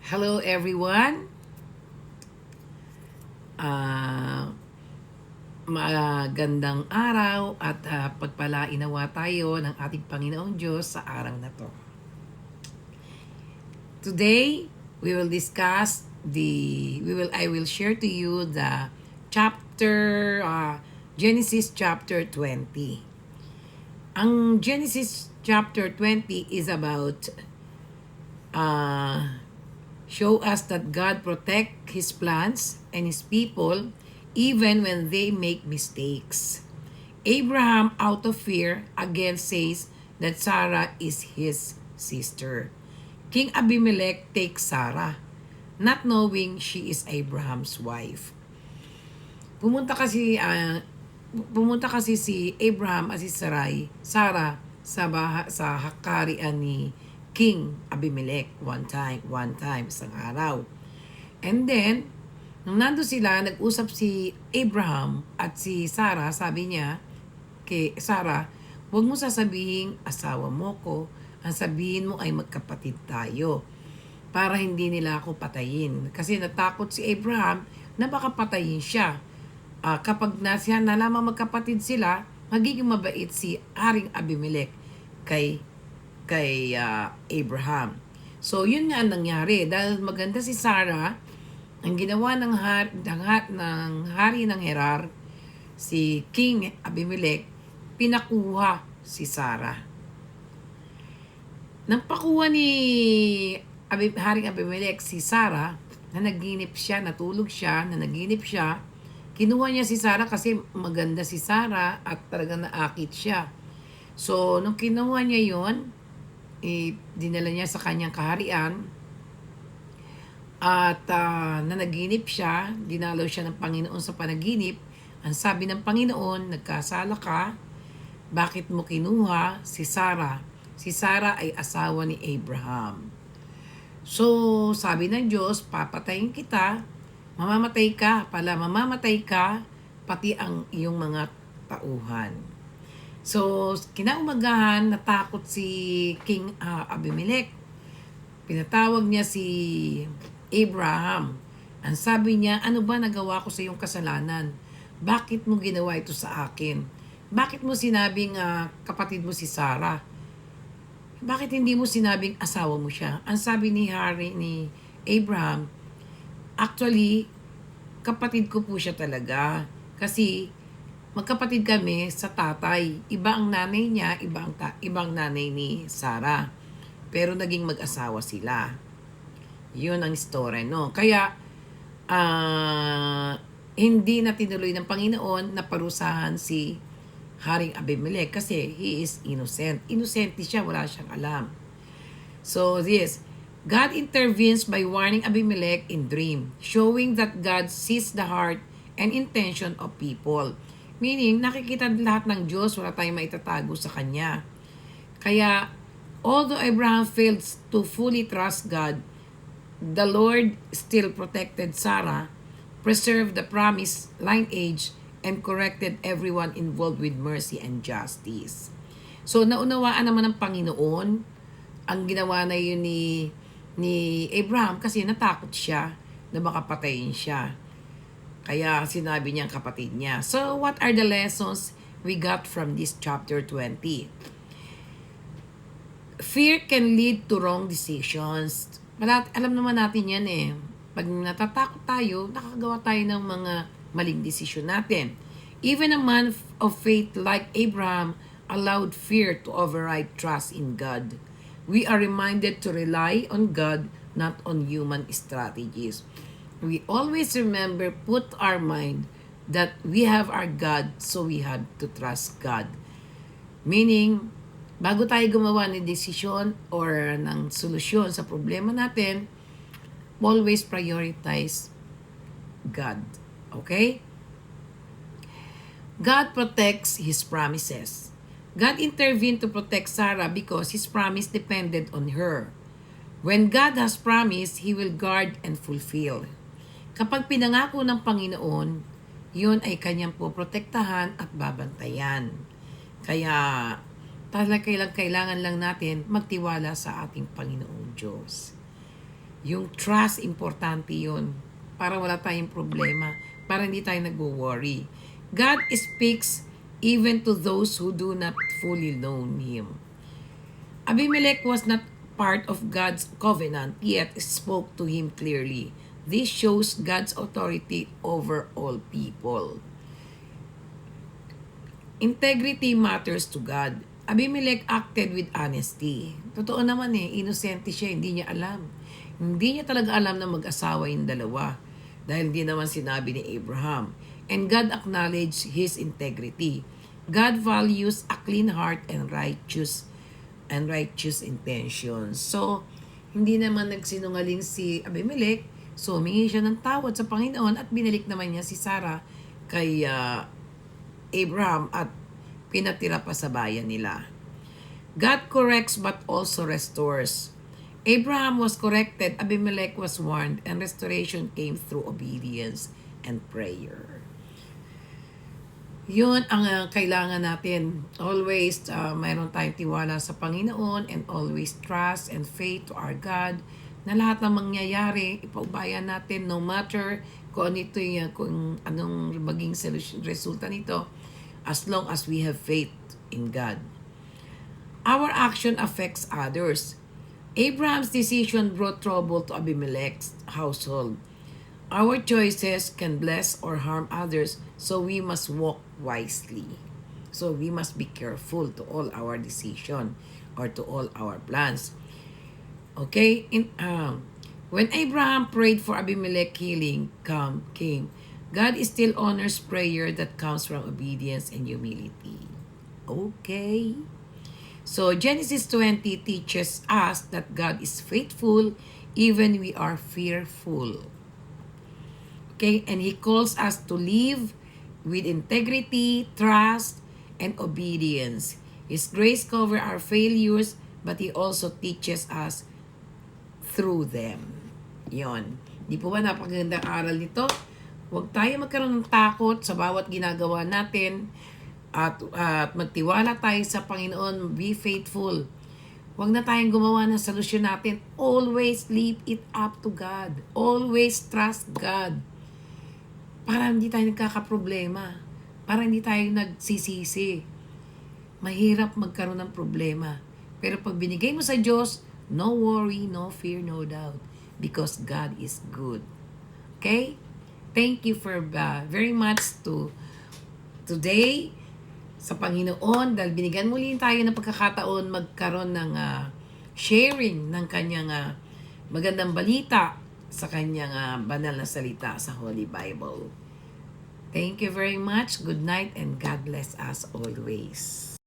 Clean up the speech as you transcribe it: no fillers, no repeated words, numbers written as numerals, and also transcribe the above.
Hello everyone. Ah, magandang araw at pagpalainawa tayo ng ating Panginoong Diyos sa araw na to. Today, we will discuss I will share to you the chapter Genesis chapter 20. Ang Genesis chapter 20 is about show us that God protect His plans and His people even when they make mistakes. Abraham, out of fear, again says that Sarah is his sister. King Abimelech takes Sarah, not knowing she is Abraham's wife. Pumunta kasi si Abraham at si Sarah sa hakarian ni King Abimelech one time, isang araw. And then, nung nando sila, nag-usap si Abraham at si Sarah, sabi niya kay Sarah, huwag mo sasabihin asawa mo ko, ang sabihin mo ay magkapatid tayo para hindi nila ako patayin. Kasi natakot si Abraham na baka patayin siya. Kapag nalaman magkapatid sila, magiging mabait si Haring Abimelech kay Abraham. So, yun nga ang nangyari. Dahil maganda si Sarah, ang ginawa ng hari ng Herar, si King Abimelech, pinakuha si Sarah. Nang pakuha ni Haring Abimelech si Sarah, na naginip siya, natulog siya, na naginip siya, kinuha niya si Sarah kasi maganda si Sarah at talagang naakit siya. So, nung kinuha niya yon, dinala niya sa kanyang kaharian at nanaginip siya, dinalaw siya ng Panginoon sa panaginip. Ang sabi ng Panginoon, nagkasala ka, bakit mo kinuha si Sarah? Si Sarah ay asawa ni Abraham. So, sabi ng Diyos, papatayin kita, mamamatay ka, pati ang iyong mga tauhan. So, kinaumagahan, natakot si King Abimelech. Pinatawag niya si Abraham. Ang sabi niya, ano ba nagawa ko sa iyong kasalanan? Bakit mo ginawa ito sa akin? Bakit mo sinabing kapatid mo si Sarah? Bakit hindi mo sinabing asawa mo siya? Ang sabi ni Abraham, actually, kapatid ko po siya talaga. Kasi magkapatid kami sa tatay. Iba ang nanay niya, ibang nanay ni Sarah. Pero naging mag-asawa sila. Yun ang story, no? Kaya, hindi na tinuloy ng Panginoon na parusahan si Haring Abimelech kasi he is innocent. Innocent siya, wala siyang alam. So, God intervenes by warning Abimelech in dream, showing that God sees the heart and intention of people. Meaning, nakikita lahat ng Diyos, wala tayong maitatago sa Kanya. Kaya, although Abraham failed to fully trust God, the Lord still protected Sarah, preserved the promised lineage, and corrected everyone involved with mercy and justice. So, naunawaan naman ng Panginoon ang ginawa na yun ni Abraham kasi natakot siya na baka patayin siya. Kaya sinabi niya ang kapatid niya. So, what are the lessons we got from this chapter 20? Fear can lead to wrong decisions. Alam naman natin yan eh. Pag natatakot tayo, nakagawa tayo ng mga maling desisyon natin. Even a man of faith like Abraham allowed fear to override trust in God. We are reminded to rely on God, not on human strategies. We always remember, put our mind that we have our God, so we have to trust God. Meaning, bago tayo gumawa ng desisyon or ng solusyon sa problema natin, always prioritize God. Okay? God protects His promises. God intervened to protect Sarah because His promise depended on her. When God has promised, He will guard and fulfill. Kapag pinangako ng Panginoon, yun ay kanyang poprotektahan at babantayan. Kaya kailangan lang natin magtiwala sa ating Panginoong Diyos. Yung trust, importante yun. Para wala tayong problema. Para hindi tayo nag-worry. God speaks even to those who do not fully know Him. Abimelech was not part of God's covenant, yet spoke to him clearly. This shows God's authority over all people. Integrity matters to God. Abimelech acted with honesty. Totoo naman inosente siya, hindi niya alam. Hindi niya talaga alam na mag-asawa yung dalawa. Dahil hindi naman sinabi ni Abraham. And God acknowledged his integrity. God values a clean heart and righteous intentions. So, hindi naman nagsinungaling si Abimelech. So, humingi siya ng tawad sa Panginoon at binalik naman niya si Sarah kay Abraham at pinatira pa sa bayan nila. God corrects but also restores. Abraham was corrected, Abimelech was warned, and restoration came through obedience and prayer. Yun ang kailangan natin. Always mayroon tayong tiwala sa Panginoon and always trust and faith to our God na lahat ng mangyayari, ipaubayan natin no matter kung anong maging resulta nito, as long as we have faith in God. Our action affects others. Abraham's decision brought trouble to Abimelech's household. Our choices can bless or harm others, so we must walk wisely. So we must be careful to all our decision or to all our plans. Okay? When Abraham prayed for Abimelech healing came, God still honors prayer that comes from obedience and humility. Okay? So Genesis 20 teaches us that God is faithful even we are fearful. Okay? And He calls us to live with integrity, trust, and obedience. His grace covers our failures, but He also teaches us through them. Yon. Di po ba napakagandang aral nito? Huwag tayo magkaroon ng takot sa bawat ginagawa natin at magtiwala tayo sa Panginoon. Be faithful. Huwag na tayong gumawa ng solusyon natin. Always leave it up to God. Always trust God. Para hindi tayo nagkakaproblema. Para hindi tayo nagsisisi. Mahirap magkaroon ng problema. Pero pag binigay mo sa Diyos, no worry, no fear, no doubt. Because God is good. Okay? Thank you for very much to today sa Panginoon dahil binigyan muli tayo ng pagkakataon magkaroon ng sharing ng kanyang magandang balita sa kanyang banal na salita sa Holy Bible. Thank you very much. Good night and God bless us always.